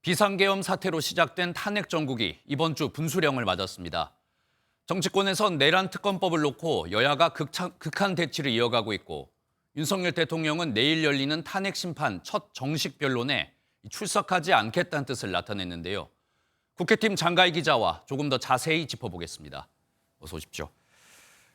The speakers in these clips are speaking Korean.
비상계엄 사태로 시작된 탄핵 정국이 이번 주 분수령을 맞았습니다. 정치권에선 내란 특검법을 놓고 여야가 극한 대치를 이어가고 있고 윤석열 대통령은 내일 열리는 탄핵 심판 첫 정식 변론에 출석하지 않겠다는 뜻을 나타냈는데요. 국회팀 장가희 기자와 조금 더 자세히 짚어보겠습니다. 어서 오십시오.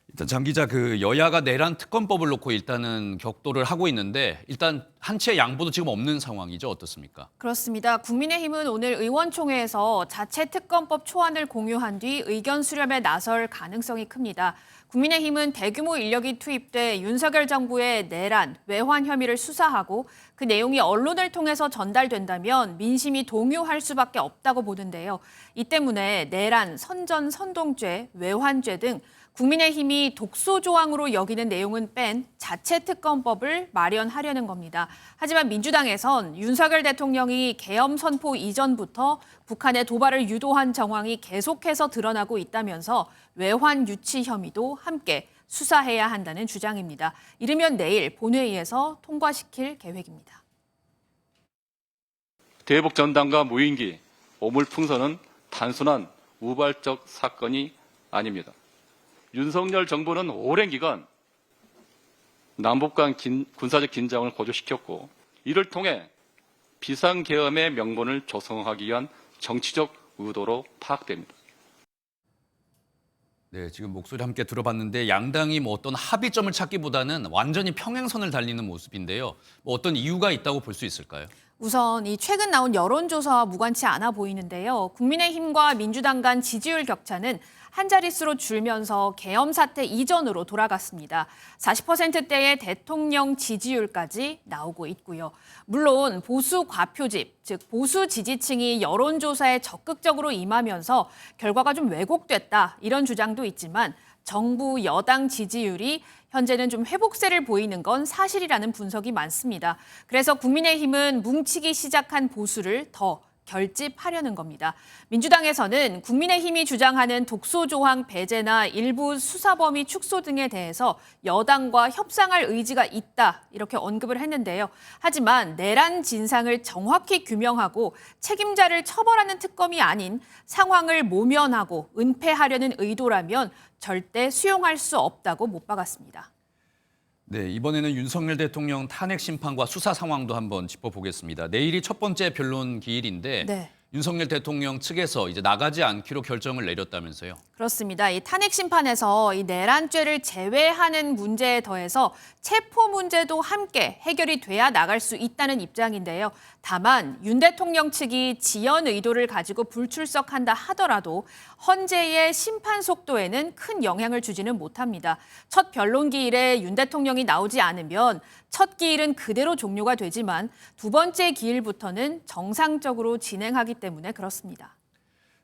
일단 장 기자, 여야가 내란 특검법을 놓고 일단은 격돌을 하고 있는데 일단 한치의 양보도 지금 없는 상황이죠. 어떻습니까? 그렇습니다. 국민의힘은 오늘 의원총회에서 자체 특검법 초안을 공유한 뒤 의견 수렴에 나설 가능성이 큽니다. 국민의힘은 대규모 인력이 투입돼 윤석열 정부의 내란, 외환 혐의를 수사하고 그 내용이 언론을 통해서 전달된다면 민심이 동요할 수밖에 없다고 보는데요. 이 때문에 내란, 선전, 선동죄, 외환죄 등 국민의힘이 독소 조항으로 여기는 내용은 뺀 자체 특검법을 마련하려는 겁니다. 하지만 민주당에선 윤석열 대통령이 계엄 선포 이전부터 북한의 도발을 유도한 정황이 계속해서 드러나고 있다면서 외환 유치 혐의도 함께 수사해야 한다는 주장입니다. 이르면 내일 본회의에서 통과시킬 계획입니다. 대북 전단과 무인기, 오물풍선은 단순한 우발적 사건이 아닙니다. 윤석열 정부는 오랜 기간 남북 간 군사적 긴장을 고조시켰고 이를 통해 비상계엄의 명분을 조성하기 위한 정치적 의도로 파악됩니다. 네, 지금 목소리 함께 들어봤는데 양당이 어떤 합의점을 찾기보다는 완전히 평행선을 달리는 모습인데요. 어떤 이유가 있다고 볼 수 있을까요? 우선 이 최근 나온 여론조사와 무관치 않아 보이는데요. 국민의힘과 민주당 간 지지율 격차는 한 자릿수로 줄면서 계엄 사태 이전으로 돌아갔습니다. 40%대의 대통령 지지율까지 나오고 있고요. 물론 보수 과표집, 즉 보수 지지층이 여론조사에 적극적으로 임하면서 결과가 좀 왜곡됐다 이런 주장도 있지만 정부 여당 지지율이 현재는 좀 회복세를 보이는 건 사실이라는 분석이 많습니다. 그래서 국민의힘은 뭉치기 시작한 보수를 더 결집하려는 겁니다. 민주당에서는 국민의힘이 주장하는 독소 조항 배제나 일부 수사 범위 축소 등에 대해서 여당과 협상할 의지가 있다 이렇게 언급을 했는데요. 하지만 내란 진상을 정확히 규명하고 책임자를 처벌하는 특검이 아닌 상황을 모면하고 은폐하려는 의도라면 절대 수용할 수 없다고 못 박았습니다. 네, 이번에는 윤석열 대통령 탄핵 심판과 수사 상황도 한번 짚어보겠습니다. 내일이 첫 번째 변론 기일인데 네. 윤석열 대통령 측에서 이제 나가지 않기로 결정을 내렸다면서요. 그렇습니다. 이 탄핵 심판에서 이 내란죄를 제외하는 문제에 더해서 체포 문제도 함께 해결이 돼야 나갈 수 있다는 입장인데요. 다만 윤 대통령 측이 지연 의도를 가지고 불출석한다 하더라도 헌재의 심판 속도에는 큰 영향을 주지는 못합니다. 첫 변론 기일에 윤 대통령이 나오지 않으면 첫 기일은 그대로 종료가 되지만 두 번째 기일부터는 정상적으로 진행하기 때문에 그렇습니다.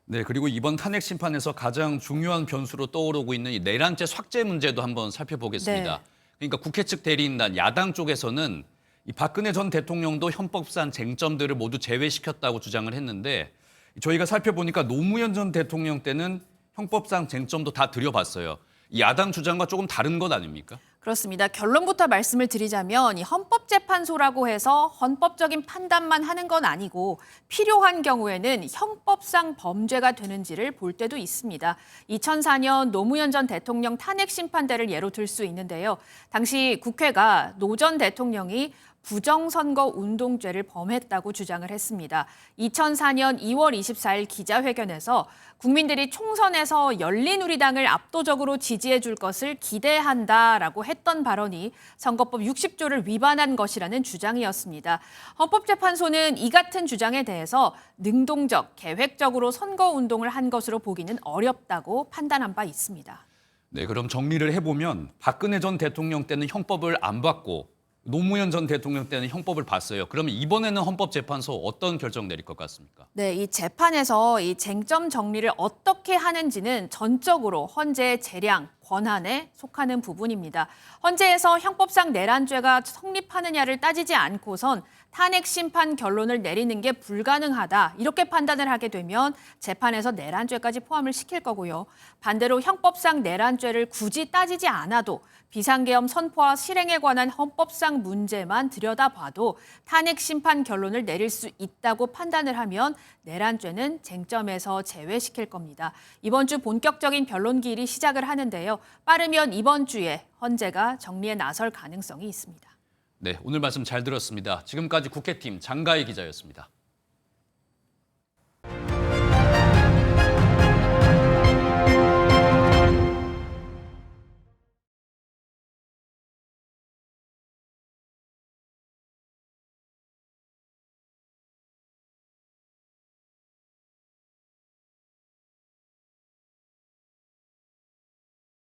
네, 그리고 이번 탄핵 심판에서 가장 중요한 변수로 떠오르고 있는 이 내란죄 삭제 문제도 한번 살펴보겠습니다. 네. 그러니까 국회 측 대리인단 야당 쪽에서는 이 박근혜 전 대통령도 헌법상 쟁점들을 모두 제외시켰다고 주장을 했는데 저희가 살펴보니까 노무현 전 대통령 때는 형법상 쟁점도 다 들여봤어요. 이 야당 주장과 조금 다른 것 아닙니까? 그렇습니다. 결론부터 말씀을 드리자면 이 헌법재판소라고 해서 헌법적인 판단만 하는 건 아니고 필요한 경우에는 형법상 범죄가 되는지를 볼 때도 있습니다. 2004년 노무현 전 대통령 탄핵 심판대를 예로 들 수 있는데요. 당시 국회가 노 전 대통령이 부정선거 운동죄를 범했다고 주장을 했습니다. 2004년 2월 24일 기자회견에서 국민들이 총선에서 열린우리당을 압도적으로 지지해 줄 것을 기대한다라고 했던 발언이 선거법 60조를 위반한 것이라는 주장이었습니다. 헌법재판소는 이 같은 주장에 대해서 능동적, 계획적으로 선거운동을 한 것으로 보기는 어렵다고 판단한 바 있습니다. 네, 그럼 정리를 해보면 박근혜 전 대통령 때는 형법을 안 받고 노무현 전 대통령 때는 형법을 봤어요. 그러면 이번에는 헌법재판소 어떤 결정 내릴 것 같습니까? 네, 이 재판에서 이 쟁점 정리를 어떻게 하는지는 전적으로 헌재의 재량, 권한에 속하는 부분입니다. 헌재에서 형법상 내란죄가 성립하느냐를 따지지 않고선 탄핵 심판 결론을 내리는 게 불가능하다. 이렇게 판단을 하게 되면 재판에서 내란죄까지 포함을 시킬 거고요. 반대로 형법상 내란죄를 굳이 따지지 않아도 비상계엄 선포와 실행에 관한 헌법상 문제만 들여다봐도 탄핵 심판 결론을 내릴 수 있다고 판단을 하면 내란죄는 쟁점에서 제외시킬 겁니다. 이번 주 본격적인 변론기일이 시작을 하는데요. 빠르면 이번 주에 헌재가 정리에 나설 가능성이 있습니다. 네, 오늘 말씀 잘 들었습니다. 지금까지 국회팀 장가희 기자였습니다.